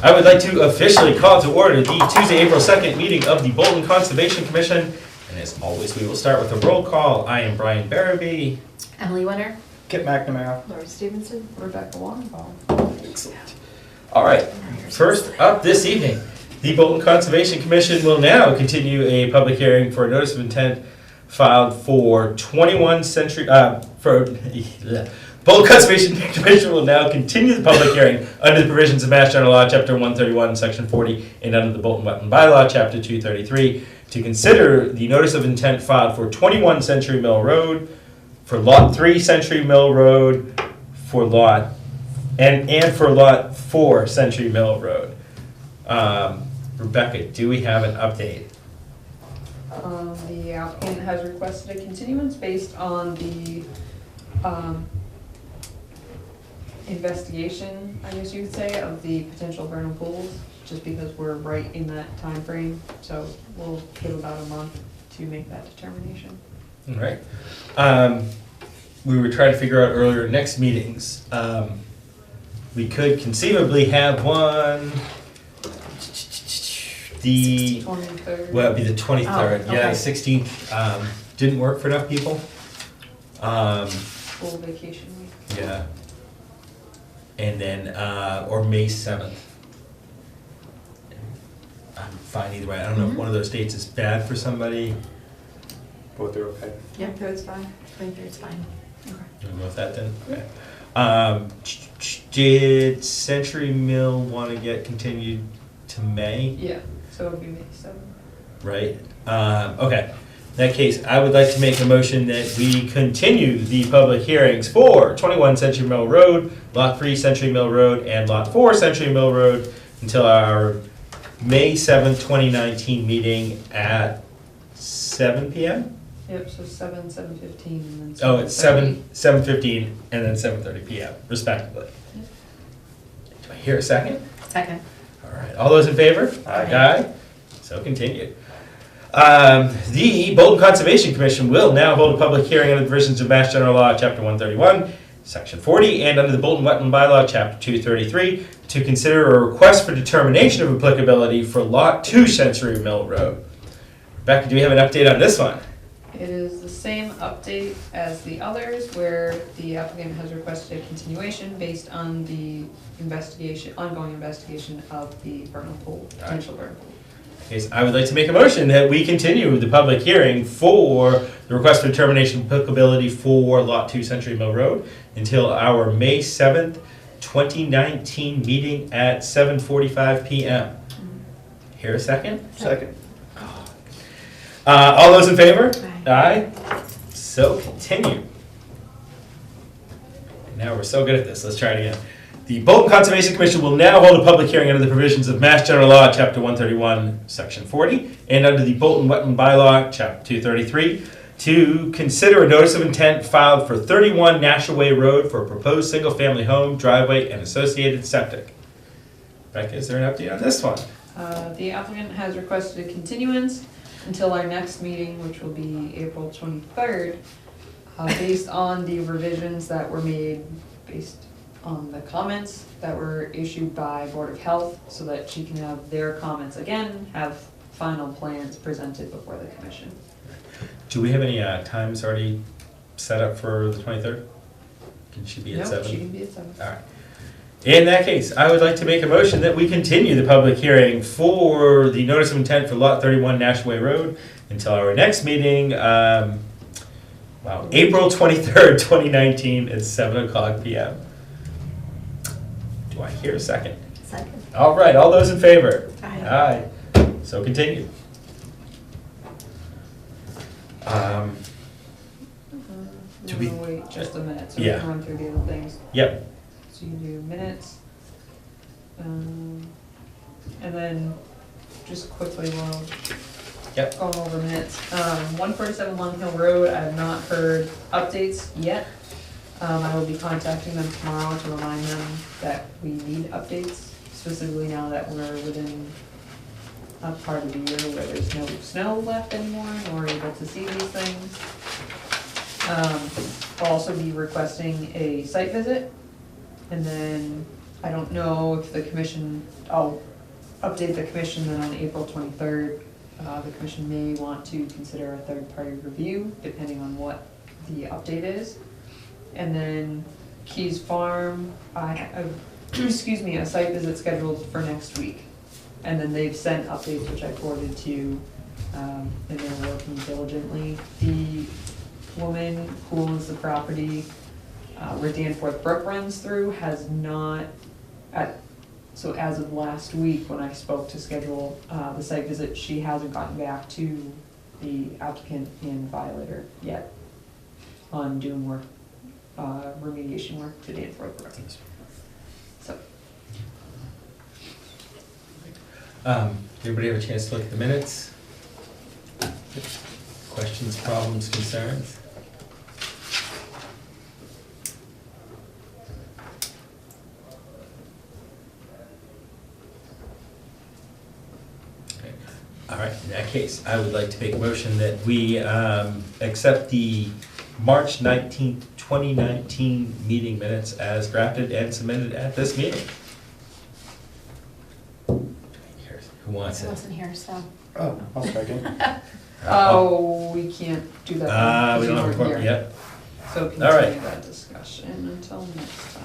I would like to officially call to order the Tuesday, April 2nd meeting of the Bolton Conservation Commission. And as always, we will start with a roll call. I am Brian Barabee. Emily Winter. Kip McNamara. Laura Stevenson. Rebecca Waterfall. Excellent. All right, first up this evening, the Bolton Conservation Commission will now continue a public hearing for a notice of intent filed for 21 Century, Bolton Conservation Commission will now continue the public hearing under the provisions of Mass General Law, Chapter 131, Section 40, and under the Bolton Wetland Bylaw, Chapter 233, to consider the notice of intent filed for 21 Century Mill Road, for Lot 3 Century Mill Road, for Lot, and for Lot 4 Century Mill Road. Rebecca, do we have an update? The applicant has requested a continuance based on the investigation, I guess you could say, of the potential vernal pools, just because we're right in that time frame. So we'll give about a month to make that determination. All right. We were trying to figure out earlier next meetings. We could conceivably have one. The 23rd. well, it'd be the 23rd. Oh, okay. Yeah, 16th didn't work for enough people. Full vacation week. Yeah. And then or May 7th. I'm fine either way. I don't know if one of those dates is bad for somebody. Both are okay. Yeah, third's fine. 23rd's fine. You want to go with that then? Okay. Did Century Mill want to get continued to May? Yeah, so it'll be May 7th. Right. Okay. In that case, I would like to make a motion that we continue the public hearings for 21 Century Mill Road, Lot 3 Century Mill Road, and Lot 4 Century Mill Road until our May 7th, 2019 meeting at 7 p.m.? Yep, so 7:15, and then. Oh, it's 7:30. 7:15, and then 7:30 p.m. respectively. Do I hear a second? Second. All right, all those in favor? Aye. So continued. The Bolton Conservation Commission will now hold a public hearing under the provisions of Mass General Law, Chapter 131, Section 40, and under the Bolton Wetland Bylaw, Chapter 233, to consider a request for determination of applicability for Lot 2 Century Mill Road. Rebecca, do we have an update on this one? It is the same update as the others, where the applicant has requested a continuation based on the ongoing investigation of the vernal pool, potential vernal pool. Okay, so I would like to make a motion that we continue the public hearing for the request for determination of applicability for Lot 2 Century Mill Road until our May 7th, 2019 meeting at 7:45 p.m. Hear a second? Second. All those in favor? Aye. So continue. Now we're so good at this. Let's try it again. The Bolton Conservation Commission will now hold a public hearing under the provisions of Mass General Law, Chapter 131, Section 40, and under the Bolton Wetland Bylaw, Chapter 233, to consider a notice of intent filed for 31 Nashua Way Road for a proposed single-family home, driveway, and associated septic. Rebecca, is there an update on this one? The applicant has requested a continuance until our next meeting, which will be April 23rd, based on the revisions that were made based on the comments that were issued by Board of Health, so that she can have their comments again, have final plans presented before the commission. Do we have any times already set up for the 23rd? Can she be at 7? No, she can be at 7. All right. In that case, I would like to make a motion that we continue the public hearing for the notice of intent for Lot 31 Nashua Way Road until our next meeting, April 23rd, 2019 at 7:00 p.m. Do I hear a second? Second. All right, all those in favor? Aye. Aye. So continued. Do we- Wait just a minute, so we Yeah. can run through the other things. Yep. So you do minutes. And then just quickly while Yep. going over minutes, 147 Long Hill Road, I have not heard updates yet. I will be contacting them tomorrow to remind them that we need updates, specifically now that we're within a part of the year where there's no snow left anymore and we're able to see these things. I'll also be requesting a site visit, and then I don't know if the commission, I'll update the commission then on April 23rd. The commission may want to consider a third-party review, depending on what the update is. And then Keys Farm, excuse me, a site visit scheduled for next week. And then they've sent updates, which I forwarded to you, and they're working diligently. The woman who owns the property where Danforth Brook runs through has not, so as of last week, when I spoke to schedule the site visit, she hasn't gotten back to the applicant and violator yet on doing work, remediation work to Danforth Brook. So. Everybody have a chance to look at the minutes? Questions, problems, concerns? Okay. All right, in that case, I would like to make a motion that we accept the March 19th, 2019 meeting minutes as drafted and submitted at this meeting. Who wants I it? wasn't here, so. Oh, I'll second. Oh, we can't do that. We because don't you have a weren't quorum here. yet. So All right. continue that discussion until next time.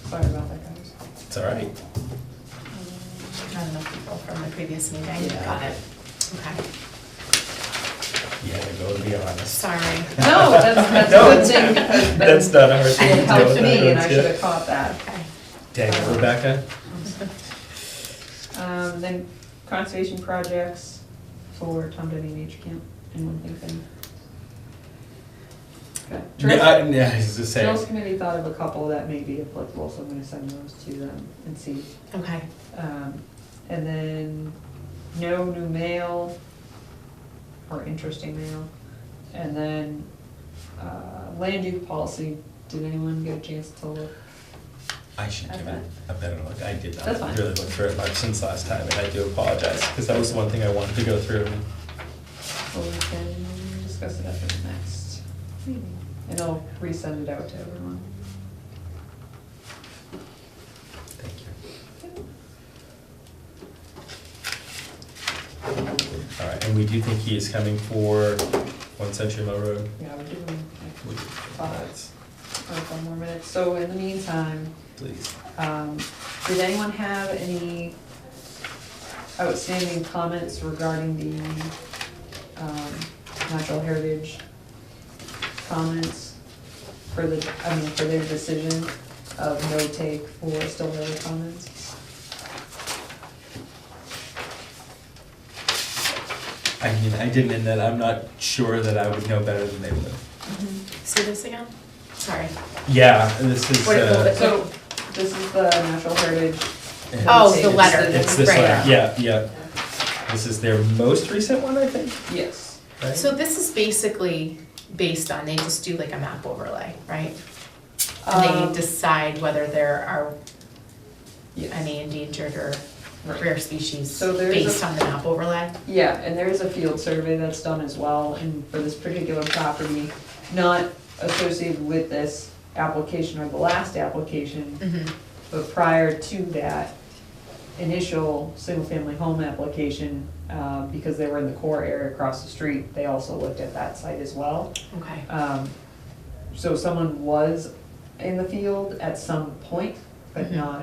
Sorry about that, guys. It's all right. Not enough people from the previous meeting. Yeah. Got it. Okay. Yeah, to go to be honest. Sorry. No, that's No, a good thing because then That's not a hard thing to it do. helped me and I should have caught that. Okay. Dang it, Rebecca. Then conservation projects for Tom Denny Nature Camp. Anyone think any? Okay. Yeah, I was just Trails saying. Committee thought of a couple that may be applicable, so I'm gonna send those to them and see. Okay. And then no new mail or interesting mail. And then land use policy, did anyone get a chance to look? I should give it a better look. I did That's not fine. really look through it much since last time, and I do apologize, because that was the one thing I wanted to go through. Or we can discuss it at the next meeting. And I'll resend it out to everyone. Thank you. All right, and we do think he is coming for 1 Century Mill Road. Yeah, we're doing Would you- a couple more minutes. So in the meantime, Please. did anyone have any outstanding comments regarding the natural heritage comments for for their decision of no take for still early comments? I mean, I didn't, in that I'm not sure that I would know better than they would. See this again? Sorry. Yeah, this is, So this is the natural heritage. Oh, the letter. it's this Right. letter, yeah. This is their most recent one, I think, Yes. right? So this is basically based on, they just do like a map overlay, right? And they decide whether there are Yes. any endangered or Right. rare species So there's based a- on the map overlay. Yeah, and there is a field survey that's done as well, and for this particular property, not associated with this application or the last application, Mm-hmm. but prior to that initial single-family home application, because they were in the core area across the street, they also looked at that site as well. Okay. So someone was in the field at some point, but Mhm. not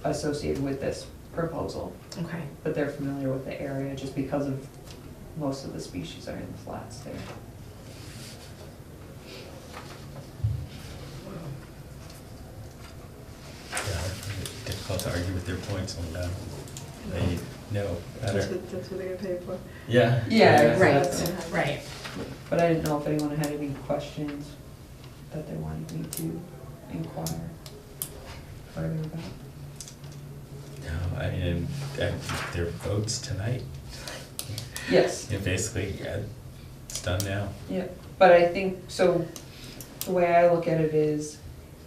associated with this proposal. Okay. But they're familiar with the area just because of most of the species are in the flats there. Yeah, it's difficult to argue with their points on that. They know better. That's what they get paid for. Yeah. Yeah, Right, exactly. right. But I didn't know if anyone had any questions that they wanted me to inquire further about. No, I mean, their votes tonight. Yes. Yeah, basically, yeah, it's done now. Yeah, but I think, so the way I look at it is,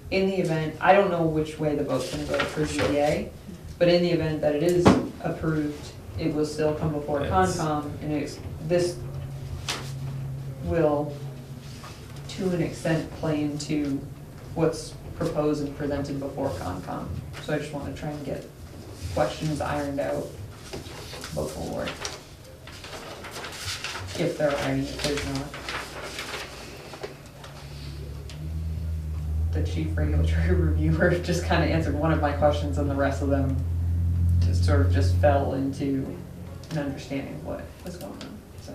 in the event, I don't know which way the vote's gonna go for Sure. ZBA, but in the event that it is approved, it will still come before It's- Concom, and this will, to an extent, play into what's proposed and presented before Concom. So I just wanna try and get questions ironed out before. If there are any, if there's not. The chief regulatory reviewer just kinda answered one of my questions and the rest of them just sort of just fell into an understanding of what was going on, so.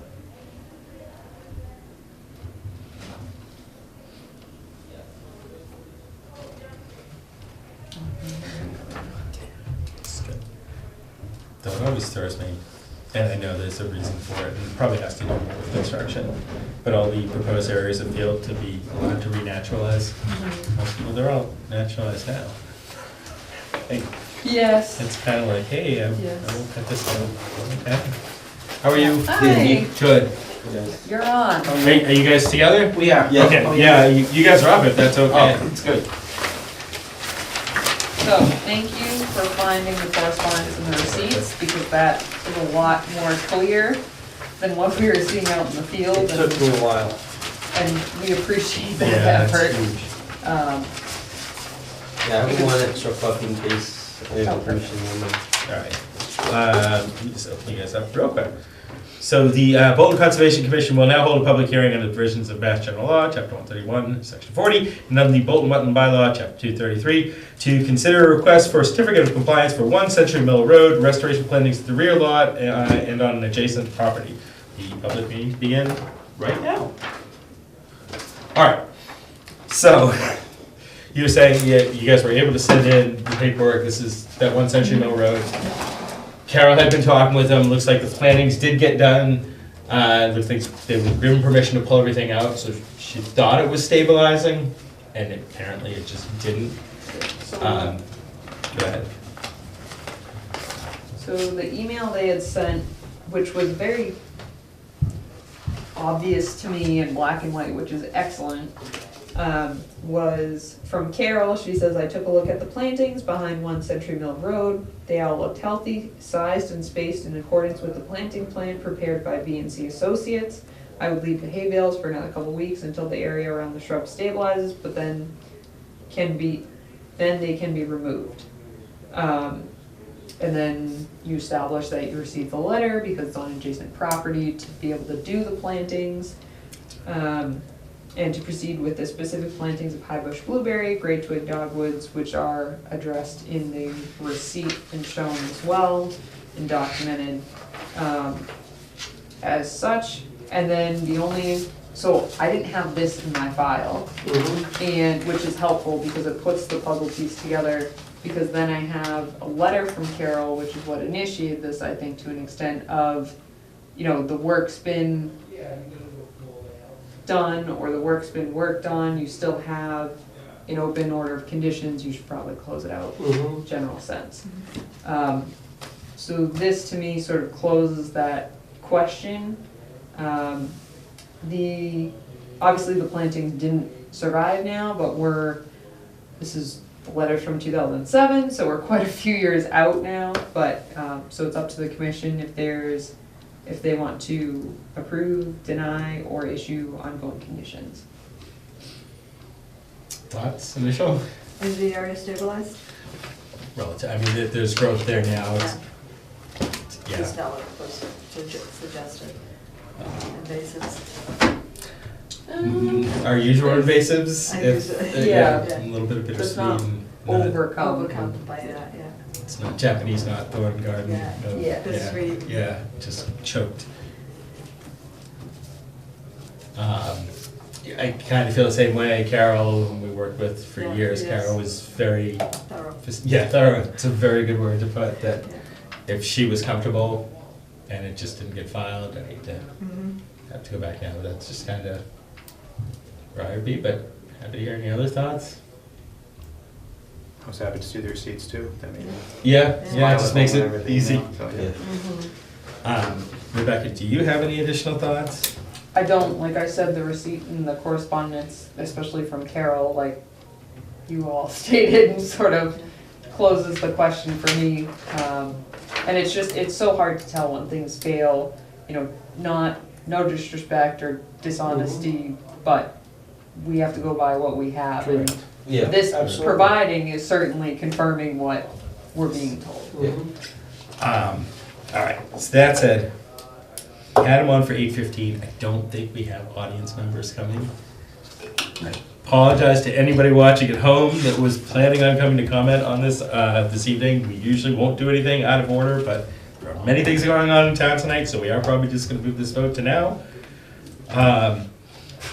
It's good. Though it always throws me, and I know there's a reason for it, and it probably has to do more with construction, but all the proposed areas of field to be allowed to renaturalize, most people, they're all naturalized now. Like, Yes. it's kind of like, hey, I Yes. will cut this out. Okay. How are you? Hi. Good. You're on. Are you guys together? We are. Okay, yeah, you guys are up if that's okay. Oh, it's good. So, thank you for finding the correspondence and the receipts, because that is a lot more clear than what we were seeing out in the field. It took me a while. And we appreciate Yeah, that that's effort. huge. Yeah, I have one extra fucking case. I have a permission number. All right. Let me just open you guys up real quick. So the Bolton Conservation Commission will now hold a public hearing under the provisions of Mass General Law, Chapter 131, Section 40, and under the Bolton Wetland Bylaw, Chapter 233, to consider a request for a certificate of compliance for 1 Century Mill Road, restoration plantings at the rear lot and on an adjacent property. The public meeting begin right now. All right. So you were saying you guys were able to send in the paperwork. This is that 1 Century Mill Road. Carol had been talking with them, looks like the plantings did get done. Looks like they were given permission to pull everything out, so she thought it was stabilizing, and apparently it just didn't. Go ahead. So the email they had sent, which was very obvious to me in black and white, which is excellent, was from Carol. She says, I took a look at the plantings behind 1 Century Mill Road. They all looked healthy, sized and spaced in accordance with the planting plan prepared by B&C Associates. I would leave the hay bales for another couple weeks until the area around the shrub stabilizes, but then they can be removed. And then you establish that you received the letter because it's on adjacent property to be able to do the plantings. And to proceed with the specific plantings of high bush blueberry, gray twig dogwoods, which are addressed in the receipt and shown as well and documented as such. And then so I didn't have this in my file, and which is helpful because it puts the puzzle piece together, because then I have a letter from Carol, which is what initiated this, I think, to an extent of, the work's been done or the work's been worked on, you still have an open order of conditions, you should probably close it out, general sense. So this to me sort of closes that question. Obviously the plantings didn't survive now, but this is the letter from 2007, so we're quite a few years out now, but, so it's up to the commission if they want to approve, deny, or issue ongoing conditions. Thoughts, initial? Is the area stabilized? Relative, I mean, there's growth there now. Just not what was suggested. Invasives. Our usual invasives, Yeah. a little bit of Just bittersweet. not and not- Overcome. By that, yeah. It's not Japanese, not thorn garden. Yeah. No, Yeah. Bittersweet. Yeah, just choked. I kind of feel the same way. Carol, whom we worked with for Yeah, years, yes. Carol was very, Thorough. thorough. It's a very good word to put, that Yeah. if she was comfortable and it just didn't get filed, I hate to Mhm. have to go back now. That's just kind of where I would be, but happy to hear any other thoughts. I was happy to see the receipts too. That made me Yeah, Yeah. it just makes smile it and everything, easy. So, yeah. Mhm. Rebecca, do you have any additional thoughts? I don't, like I said, the receipt and the correspondence, especially from Carol, like you all stated, sort of closes the question for me. And it's so hard to tell when things fail, no disrespect or dishonesty, but we have to go by what we have. And Correct. Yeah. this Absolutely. providing is certainly confirming what we're being told. All right, so that said, had them on for 8:15. I don't think we have audience members coming. I apologize to anybody watching at home that was planning on coming to comment on this this evening. We usually won't do anything out of order, but there are many things going on in town tonight, so we are probably just gonna move this vote to now.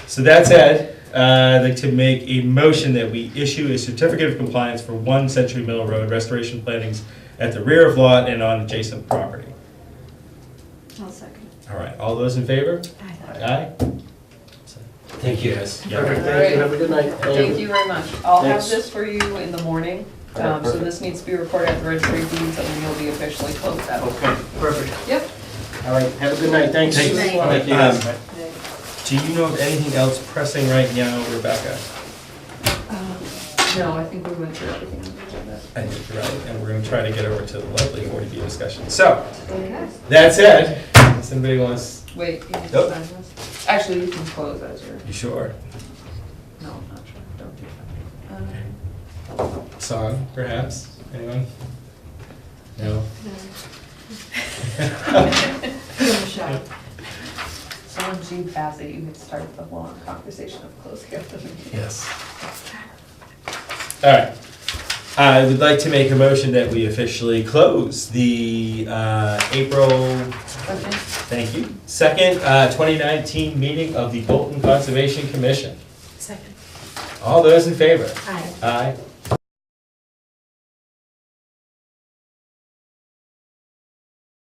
So that said, I'd like to make a motion that we issue a certificate of compliance for 1 Century Mill Road restoration plantings at the rear of lot and on adjacent property. I'll second. All right, all those in favor? Aye. Aye? Thank you, guys. Yeah. Perfect, thank you, have a good night. Thank you very much. I'll have Thanks. this for you in the morning. Alright, So perfect. this needs to be recorded at the registry of deeds and then you'll be officially closed out. Okay, perfect. Yep. All right, have a good night, thanks. Thanks. Thank Thank you, guys. Okay. Do you know of anything else pressing right now, Rebecca? No, I think we went through everything on the agenda. I think you're right, and we're gonna try to get over to the lovely 40B discussion. So, Okay. that said, does anybody wants, Wait, you need to Nope. sign this? Actually, you can close as your, you sure? no, I'm not sure, don't do that. Song, perhaps? Anyone? No? Give it a shot. So once you pass it, you can start the long conversation of closing out the meeting. Yes. All right. I would like to make a motion that we officially close the April, Okay. thank you, 2nd, 2019 meeting of the Bolton Conservation Commission. Second. All those in favor? Aye. Aye.